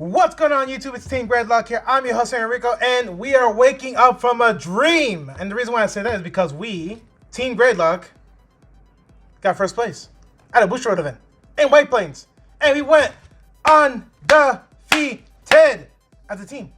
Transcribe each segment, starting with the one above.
What's going on YouTube? It's Team Gradelock here. I'm your host Enrico, and we are waking up from a dream. And the reason why I say that is because we, Team Gradelock, got first place at a Bushiroad event in White Plains. And we went undefeated as a team.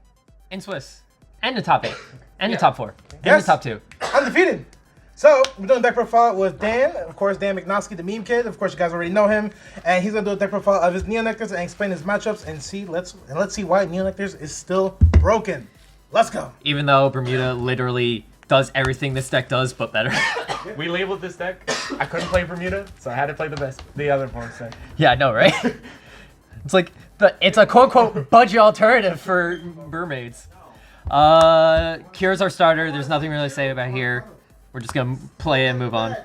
In Swiss. And the top 8. And the top 4. And Yes. the top 2. Undefeated. So, we're doing a deck profile with Dan. Of course, Dan McNosky, the meme kid. Of course, you guys already know him. And he's going to do a deck profile of his Neo Nectars and explain his matchups and see. Let's see why Neo Nectars is still broken. Let's go. Even though Bermuda literally does everything this deck does, but better. We labeled this deck. I couldn't play Bermuda, so I had to play the other opponent's deck. Yeah, I know, right? It's like, it's a quote-unquote budget alternative for mermaids. Kira's our starter. There's nothing really to say about here. We're just going to play and move on.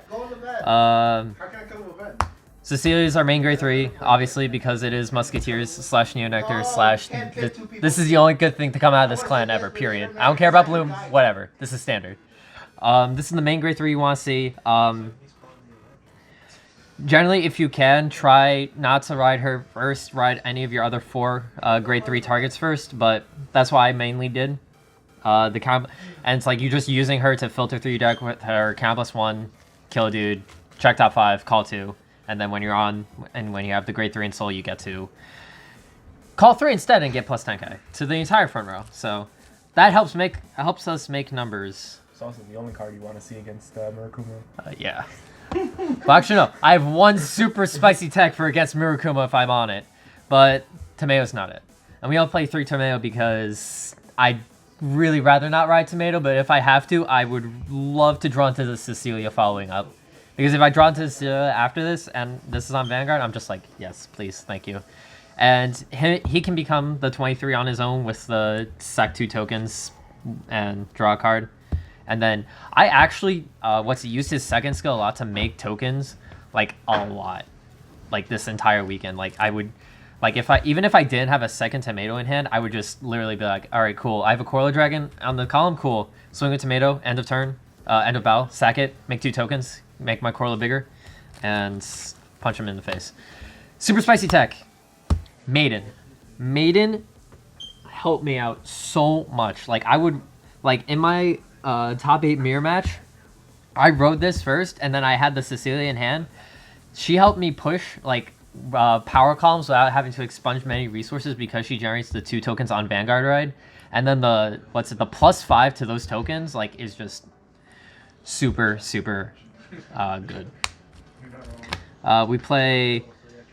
Cecilia's our main grade 3, obviously, because it is Musketeers / Neo Nectar / this is the only good thing to come out of this clan ever, period. I don't care about Bloom, whatever. This is standard. This is the main grade 3 you want to see. Generally, if you can, try not to ride her first. Ride any of your other 4 grade 3 targets first, but that's what I mainly did. And it's like you're just using her to filter through your deck with her count +1, kill a dude, check top 5, call 2, and then when you're on and when you have the grade 3 in soul, you get to call 3 instead and get plus 10k to the entire front row. So that helps us make numbers. It's also the only card you want to see against Murakumo. Yeah. Well, actually no, I have one super spicy tech for against Murakumo if I'm on it, but Tomao's not it. And we all play 3 Tomao because I'd really rather not ride Tomato, but if I have to, I would love to draw into the Cecilia following up. Because if I draw into Cecilia after this, and this is on Vanguard, I'm just like, yes, please, thank you. And he can become the 23 on his own with the sack 2 tokens and draw a card. And then I actually used his second skill a lot to make tokens, like a lot, like this entire weekend. Like I would, like even if I didn't have a second tomato in hand, I would just literally be like, all right, cool. I have a Corla Dragon on the column, cool. Swing a tomato, end of turn, end of battle, sack it, make 2 tokens, make my Corla bigger, and punch him in the face. Super spicy tech, Maiden. Maiden helped me out so much. Like I would, like in my top 8 mirror match, I rode this first, and then I had the Cecilia in hand. She helped me push like power columns without having to expunge many resources because she generates the 2 tokens on Vanguard ride, and then the +5 to those tokens like is just super good. We play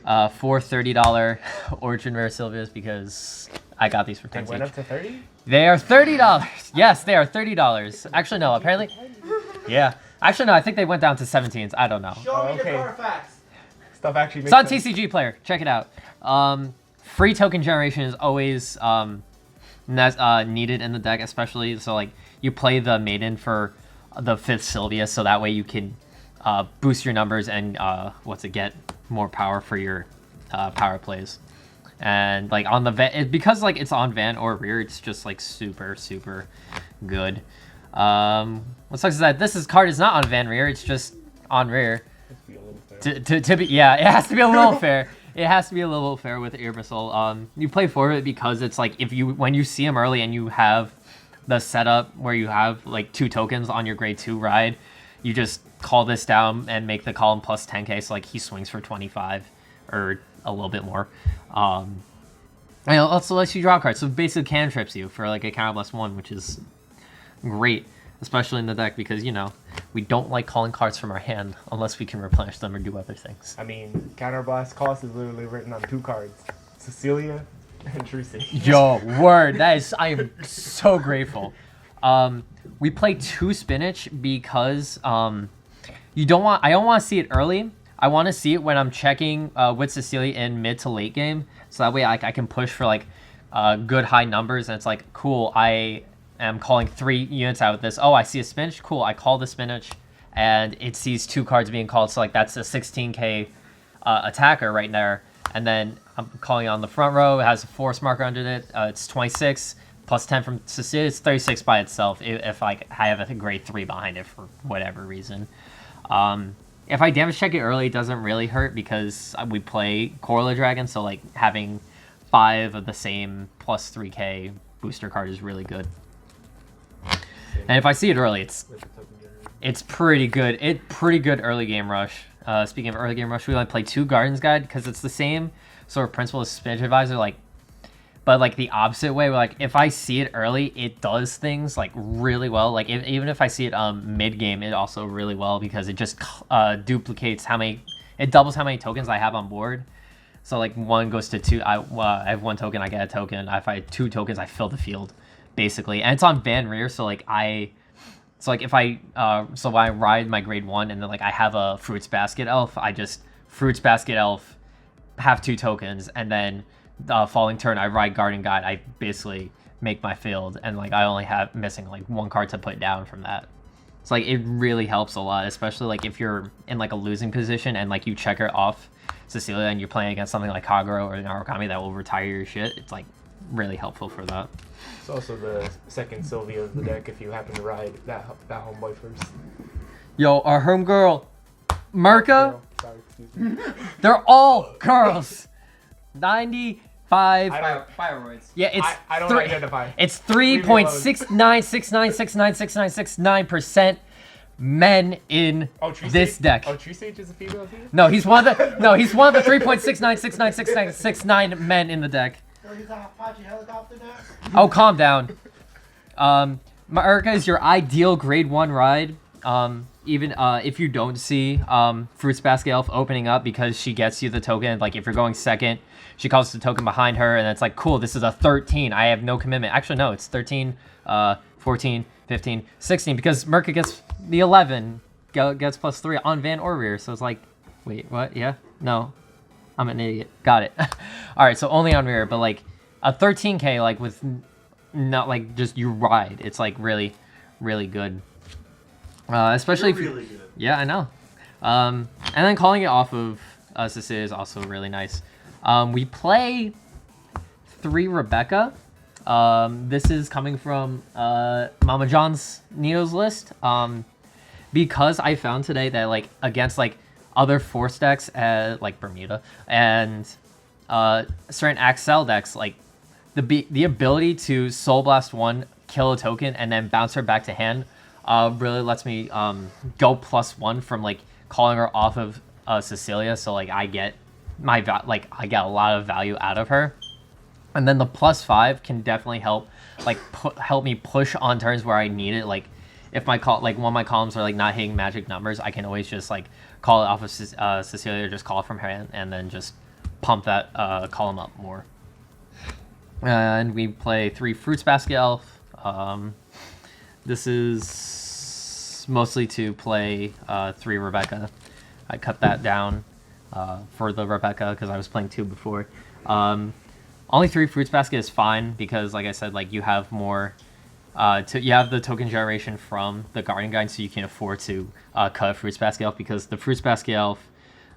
4 $30 Origin Rare Sylvias because I got these for 10 They went up to 30? They are $30. Yes, they are $30. Actually, no. Apparently, yeah. Actually, no. I think they went down to 17s. I don't know. Show me okay. the Carfax. Stuff actually makes It's on sense. TCG Player. Check it out. Free token generation is always needed in the deck, especially so like you play the Maiden for the 5th Sylvia, so that way you can boost your numbers and get more power for your power plays. And like on the Van, because like it's on Van or Rear, it's just like super good. What sucks is that this card is not on Van Rear, it's just on Rear. To be, yeah, it has to be a little fair. It has to be a little fair with Air Missile. You play for it because it's like when you see him early and you have the setup where you have like 2 tokens on your grade 2 ride, you just call this down and make the column plus 10k, so like he swings for 25 or a little bit more. And it also lets you draw cards, so basically cantrips you for like a counter +1, which is great, especially in the deck because we don't like calling cards from our hand unless we can replenish them or do other things. I mean, Counterblast cost is literally written on 2 cards. Cecilia and Tracy. Yo, word. I am so grateful. We play 2 spinach because I don't want to see it early. I want to see it when I'm checking with Cecilia in mid to late game, so that way I can push for like good high numbers, and it's like, cool, I am calling 3 units out with this. Oh, I see a spinach, cool, I call the spinach, and it sees 2 cards being called, so like that's a 16k attacker right there, and then I'm calling on the front row, it has a force marker under it, it's 26, plus 10 from Cecilia, it's 36 by itself, if I have a grade 3 behind it for whatever reason. If I damage check it early, it doesn't really hurt because we play Corla Dragon, so like having 5 of the same plus 3k booster card is really good. And if I see it early, it's pretty good. Pretty good early game rush. Speaking of early game rush, we only play 2 Gardens Guide because it's the same sort of principle as Suspension Advisor, like, but like the opposite way. Where, like, if I see it early, it does things like really well. Like even if I see it mid game, it also really well because it just duplicates it doubles how many tokens I have on board. So like 1 goes to 2. I have 1 token, I get a token. If I have 2 tokens, I fill the field, basically. And it's on Van Rear, so like if I so when I ride my grade 1 and then like I have a Fruits Basket Elf, I just Fruits Basket Elf, have 2 tokens, and then following turn I ride Garden Guide. I basically make my field, and like I only have missing like 1 card to put down from that. It's like it really helps a lot, especially like if you're in like a losing position and like you check her off Cecilia and you're playing against something like Kagura or Narukami that will retire your shit. It's like really helpful for that. It's also the second Sylvia of the deck if you happen to ride that homeboy first. Yo, our homegirl, Merca. Sorry, excuse me. They're all girls. 95. Pyroids. Yeah, it's I don't identify. It's 3.69696969% men in this deck. Oh, Trisage is a female too? No, he's one of the 3.6969696969 men in the deck. He's a Apache helicopter now. Oh, calm down. Marika is your ideal grade 1 ride. Even if you don't see Fruits Basket Elf opening up because she gets you the token. Like if you're going second, she calls the token behind her, and it's like, cool, this is a 13. I have no commitment. Actually, no, it's 13, 14, 15, 16, because Merca gets the 11, gets plus 3 on Van or Rear. So it's like, wait, what? Yeah? No. I'm an idiot. Got it. All right, so only on Rear, but like a 13k, like with not like just you ride. It's like really, really good. Especially if really good. Yeah, I know. And then calling it off of Cecilia is also really nice. We play 3 Rebecca. This is coming from Mama John's Neo's list. Because I found today that like against like other force decks like Bermuda and certain Axel decks, like the ability to Soul Blast 1, kill a token, and then bounce her back to hand really lets me go +1 from like calling her off of Cecilia. So like I get I get a lot of value out of her. And then the +5 can definitely help me push on turns where I need it. Like if one of my columns are like not hitting magic numbers, I can always just like call it off of Cecilia, or just call it from her hand, and then just pump that column up more. And we play 3 Fruits Basket Elf. This is mostly to play 3 Rebecca. I cut that down for the Rebecca because I was playing 2 before. Only 3 Fruits Basket is fine because, like I said, like you have more. You have the token generation from the Guardian Guide, so you can afford to cut Fruits Basket Elf, because the Fruits Basket Elf,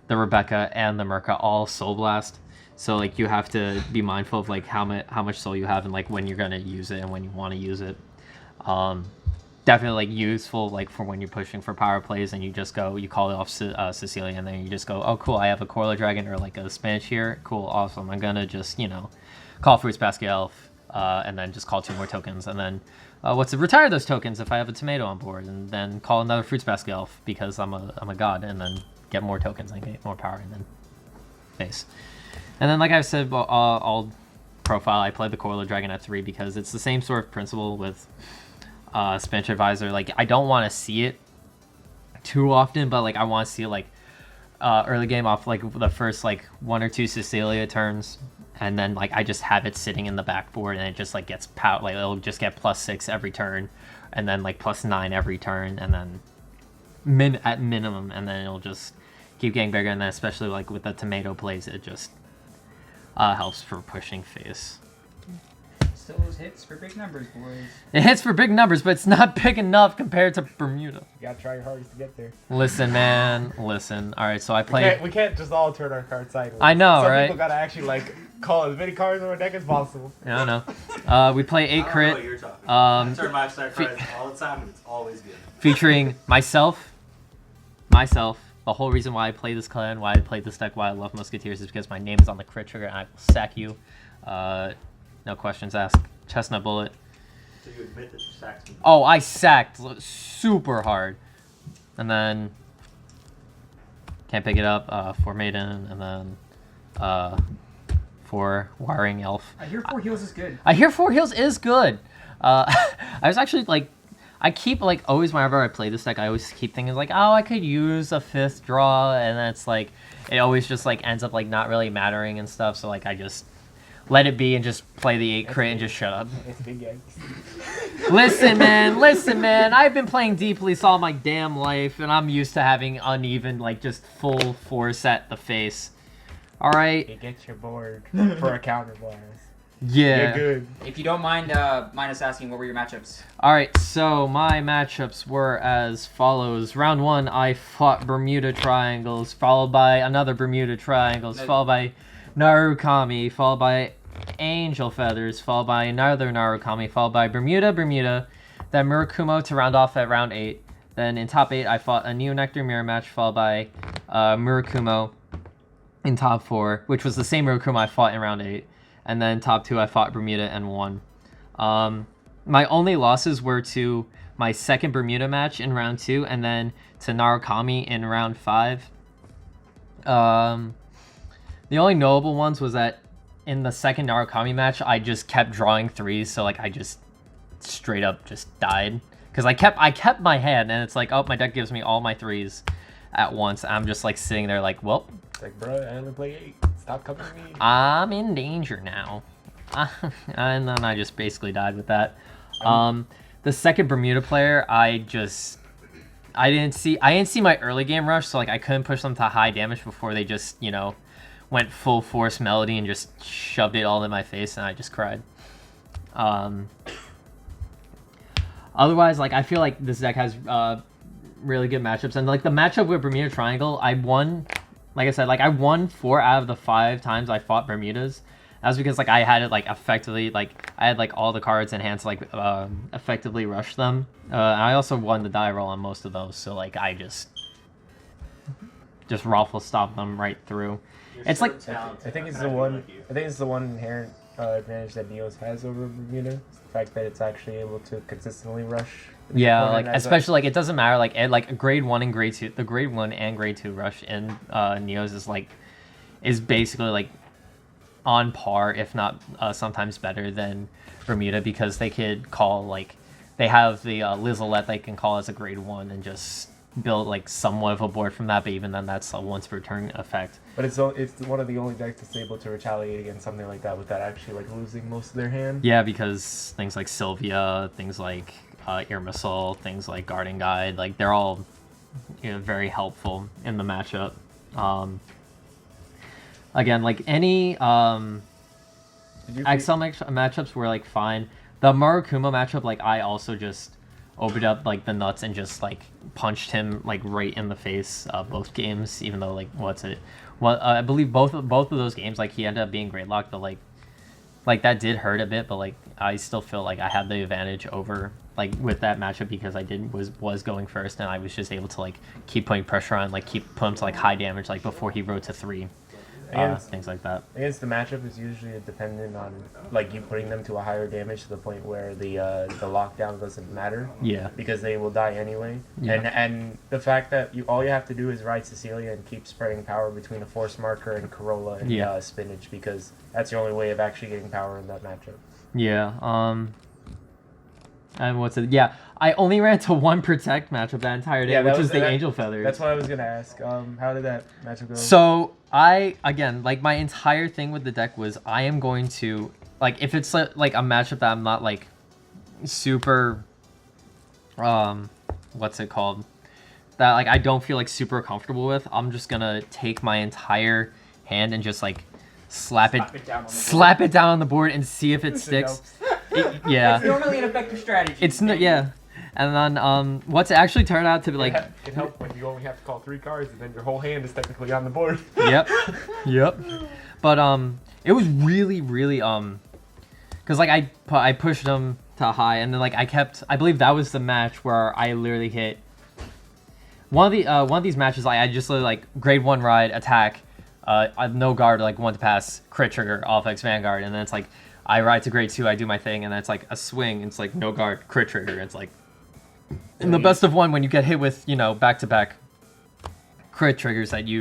the Rebecca, and the Merca all Soul Blast. So like you have to be mindful of like how much soul you have and like when you're gonna use it and when you want to use it. Definitely like useful like for when you're pushing for power plays and you call it off Cecilia, and then you just go, oh cool, I have a Coiler Dragon or like a Spanish here, cool, awesome, I'm gonna just call Fruits Basket Elf and then just call 2 more tokens, and then retire those tokens if I have a tomato on board, and then call another Fruits Basket Elf because I'm a god, and then get more tokens and get more power, and then base. And then like I said, all profile, I play the Coiler Dragon at 3 because it's the same sort of principle with Spanish Advisor. Like I don't want to see it too often, but like I want to see it like early game off like the first like 1 or 2 Cecilia turns, and then like I just have it sitting in the backboard, and it just like gets power, like it'll just get +6 every turn, and then like +9 every turn, and then at minimum, and then it'll just keep getting bigger, and then especially like with the tomato plays, it just helps for pushing face. Still hits for big numbers, boys. It hits for big numbers, but it's not big enough compared to Bermuda. You gotta try your hardest to get there. Listen, man, listen. All right, so I play. We can't just all turn our cards sideways. I know, Some right? people gotta actually like call as many cards in our deck as possible. Yeah, I know. We play 8 I don't know crit. what you're talking about. I turn my side cards all the time, and it's always good. Featuring myself. The whole reason why I play this clan, why I play this deck, why I love Musketeers is because my name is on the crit trigger, and I will sack you No questions asked. Chestnut Bullet. So you admit that you sacked me. Oh, I sacked super hard. And then can't pick it up for Maiden, and then for Wiring Elf. I hear 4 heals is good. I hear 4 heals is good. I was actually like, I keep like always whenever I play this deck, I always keep thinking like, oh, I could use a 5th draw, and then it's like, it always just like ends up like not really mattering and stuff. So like I just let it be and just play the 8 crit and just shut up. It's big guys. Listen, man. I've been playing Deep Lease all my damn life, and I'm used to having uneven, like, just full force at the face. All right. It gets your board for a counter blast. Yeah. You're good. If you don't mind us asking, what were your matchups? All right. So my matchups were as follows. Round 1, I fought Bermuda Triangles, followed by another Bermuda Triangles, followed by Narukami, followed by Angel Feathers, followed by another Narukami, followed by Bermuda, then Murakumo to round off at round 8. Then in top 8, I fought a Neo Nectar mirror match, followed by Murakumo in top 4, which was the same Murakumo I fought in round 8. And then top 2, I fought Bermuda and won. My only losses were to my second Bermuda match in round 2, and then to Narukami in round 5. The only notable ones was that in the second Narukami match, I just kept drawing 3s, so like I just straight up just died. Because I kept my hand, and it's like, oh, my deck gives me all my 3s at once. I'm just like sitting there like, well, It's like, bro, I only play 8. Stop coming to me. I'm in danger now. And then I just basically died with that. The second Bermuda player, I didn't see my early game rush, so like I couldn't push them to high damage before they just, you know, went full force Melody and just shoved it all in my face, and I just cried. Otherwise, like, I feel like this deck has really good matchups, and like the matchup with Bermuda Triangle, I won. Like I said, like I won 4 out of the 5 times I fought Bermudas. That was because like I had it like effectively, like I had like all the cards in hand to like effectively rush them. I also won the die roll on most of those, so like I just raffle stop them right through. It's like I think it's the one. I think it's the one inherent advantage that Neos has over Bermuda. It's the fact that it's actually able to consistently rush. Yeah, like especially like it doesn't matter like like a grade 1 and grade 2, the grade 1 and grade 2 rush in Neos is basically like on par, if not sometimes better than Bermuda, because they could call like they have the Lizzle they can call as a grade 1 and just build like somewhat of a board from that, but even then that's a once per turn effect. But it's one of the only decks that's able to retaliate against something like that without actually like losing most of their hand. Yeah, because things like Sylvia, things like Irmisol, things like Guarding Guide, like they're all, you know, very helpful in the matchup. Again, like any XL matchups were like fine. The Murakumo matchup, like I also just opened up like the nuts and just like punched him like right in the face both games, even though like I believe both of those games like he ended up being Gradelock, but like that did hurt a bit, but like I still feel like I had the advantage over like with that matchup because I was going first, and I was just able to like keep putting pressure on, like keep putting him to like high damage like before he rode to 3. Things like that. Against the matchup is usually dependent on like you putting them to a higher damage to the point where the lockdown doesn't matter. Yeah. Because they will die anyway. Yeah. And the fact that all you have to do is ride Cecilia and keep spreading power between a Force Marker and Corolla and Spinach, because that's the only way of actually getting power in that matchup. Yeah. And what's it? Yeah, I only ran to 1 Protect matchup that entire day, which was the Angel Feathers. That's what I was gonna ask. How did that matchup go? So again, like my entire thing with the deck was I am going to like if it's like a matchup that I'm not like super, what's it called? That like I don't feel like super comfortable with. I'm just gonna take my entire hand and just like slap it down on the board and see if it sticks. Yeah. It's normally an effective strategy. It's yeah. And then what's actually turned out to be like it helps when you only have to call 3 cards and then your whole hand is technically on the board. Yep. But it was really because like I pushed them to high, and then like I believe that was the match where I literally hit one of these matches. I just literally like grade 1 ride attack, no guard, like 1 to pass, crit trigger, Alphonsus Vanguard, and then it's like I ride to grade 2, I do my thing, and then it's like a swing, it's like no guard, crit trigger, and it's like in the best of 1 when you get hit with, you know, back-to-back crit triggers that you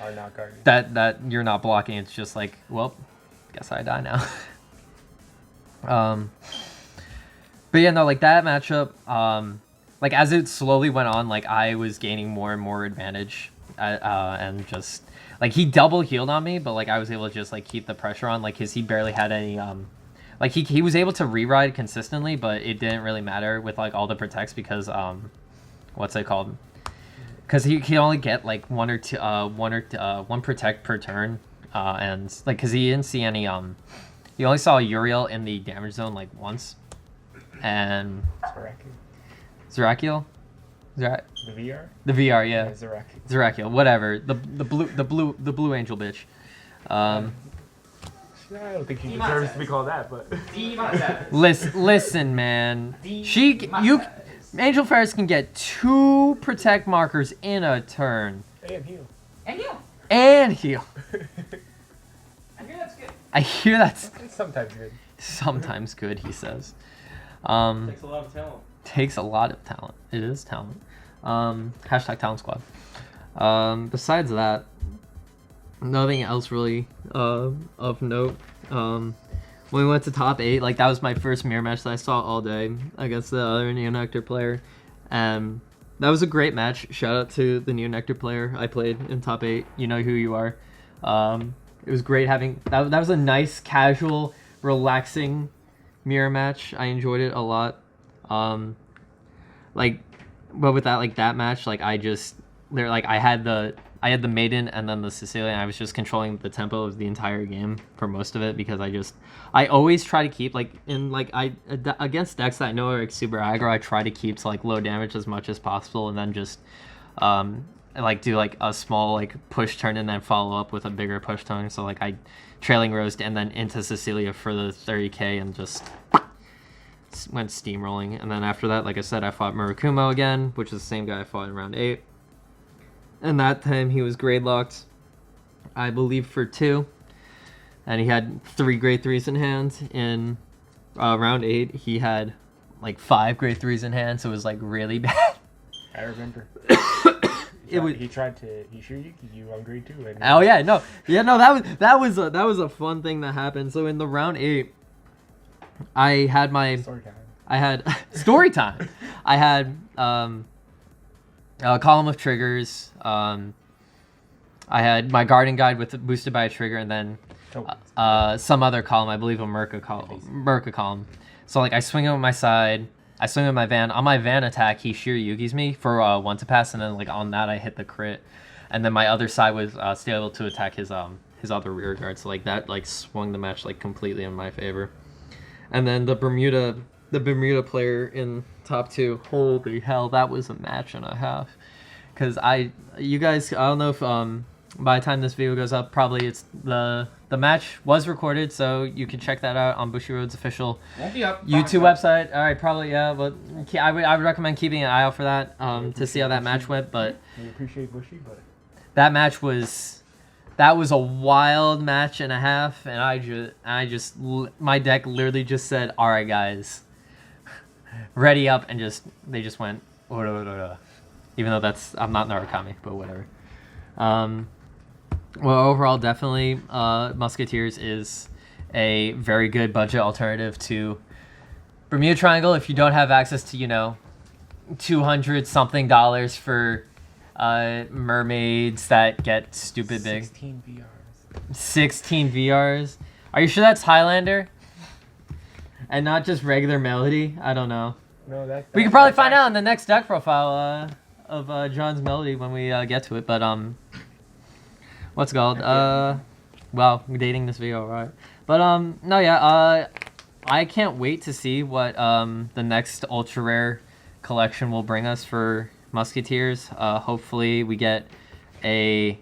Are not guarding. that you're not blocking, it's just like, well, guess I die now. But yeah, no, like that matchup, like as it slowly went on, like I was gaining more and more advantage, and just like he double healed on me, but like I was able to just like keep the pressure on, like he barely had any like he was able to re-ride consistently, but it didn't really matter with like all the protects because what's it called? Because he could only get like one protect per turn, and like because he didn't see any he only saw Uriel in the damage zone like once, and Zerakiel? The VR? The VR, yeah. Zerakiel. Zerakiel, whatever. The blue angel bitch. I don't think she deserves to be called that, but Listen, man. Angel Ferris can get 2 protect markers in a turn. and heal. And heal. I hear that's good. I hear that's It's sometimes good. sometimes good, he says. Takes a lot of talent. Takes a lot of talent. It is talent. Hashtag talent squad. Besides that, nothing else really of note. When we went to top 8, like that was my first mirror match that I saw all day against the other Neo Nectar player, and that was a great match. Shout out to the Neo Nectar player I played in top 8. You know who you are. It was great having that. That was a nice, casual, relaxing mirror match. I enjoyed it a lot. But with that, like that match, like I had the maiden and then the Sicilian. I was just controlling the tempo of the entire game for most of it because I always try to keep like against decks that I know are like super aggro. I try to keep to like low damage as much as possible, and then just like do like a small like push turn and then follow up with a bigger push turn. So like I trailing roast and then into Cecilia for the 30k and just went steamrolling. And then after that, like I said, I fought Murakumo again, which is the same guy I fought in round 8. And that time he was grade locked, I believe, for 2. And he had 3 grade 3s in hand. In round 8, he had like 5 grade 3s in hand, so it was like really bad. I remember. He tried to shoot you on grade 2. And oh yeah, no, that was a fun thing that happened. So in the round 8, I had my story time. I had story time. I had a column of triggers. I had my garden guide with boosted by a trigger, and then some other column, I believe a Merca column. So like I swing it with my side, I swing with my van. On my van attack, he Shiryugis me for 1 to pass, and then like on that I hit the crit, and then my other side was still able to attack his other rear guard. So like that like swung the match like completely in my favor. And then the Bermuda player in top 2, holy hell, that was a match and a half. Because you guys, I don't know if by the time this video goes up, probably it's the match was recorded, so you can check that out on Bushiroad's official Won't be up. YouTube website. All right, probably, yeah, but I would recommend keeping an eye out for that to see how that match went. But we appreciate Bushy, but that match was a wild match and a half, and I just my deck literally just said, all right guys, ready up, and they just went even though I'm not Narukami, but whatever. Well, overall, definitely Musketeers is a very good budget alternative to Bermuda Triangle if you don't have access to, $200 something for mermaids that get stupid big. 16 VRs. 16 VRs. Are you sure that's Highlander? And not just regular Melody? I don't know. No, we can probably find out in the next deck profile of John's Melody when we get to it. But what's it called? Well, we're dating this video, right? But no, yeah. I can't wait to see what the next ultra rare collection will bring us for Musketeers. Hopefully we get a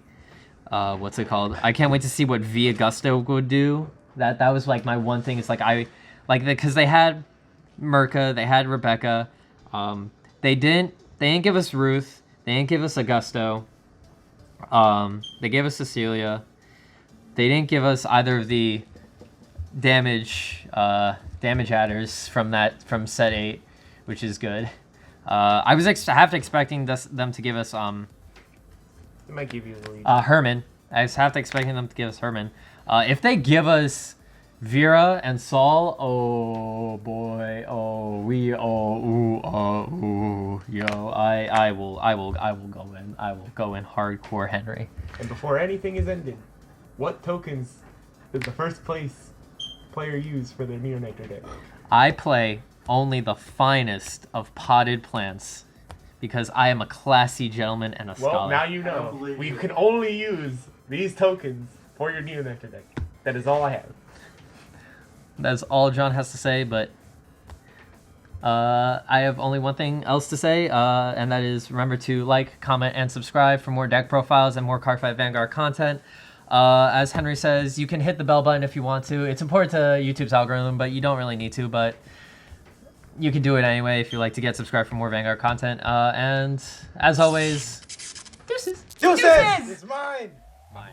what's it called? I can't wait to see what V Augusto would do. That was like my one thing. It's like because they had Merca, they had Rebecca. They didn't give us Ruth. They didn't give us Augusto. They gave us Cecilia. They didn't give us either of the damage adders from set 8, which is good. I was half expecting them to give us It might give you the lead. Herman. I was half expecting them to give us Herman. If they give us Vera and Saul, oh boy, I will go in hardcore Henry. And before anything is ended, what tokens did the first place player use for their Neo Nectar deck? I play only the finest of potted plants because I am a classy gentleman and a scholar. Well, now you know. We can only use these tokens for your Neo Nectar deck. That is all I have. That's all John has to say, but I have only one thing else to say, and that is remember to like, comment, and subscribe for more deck profiles and more Cardfight Vanguard content. As Henry says, you can hit the bell button if you want to. It's important to YouTube's algorithm, but you don't really need to, but you can do it anyway if you like to get subscribed for more Vanguard content. And as always, deuces. Deuces! It's mine! Mine.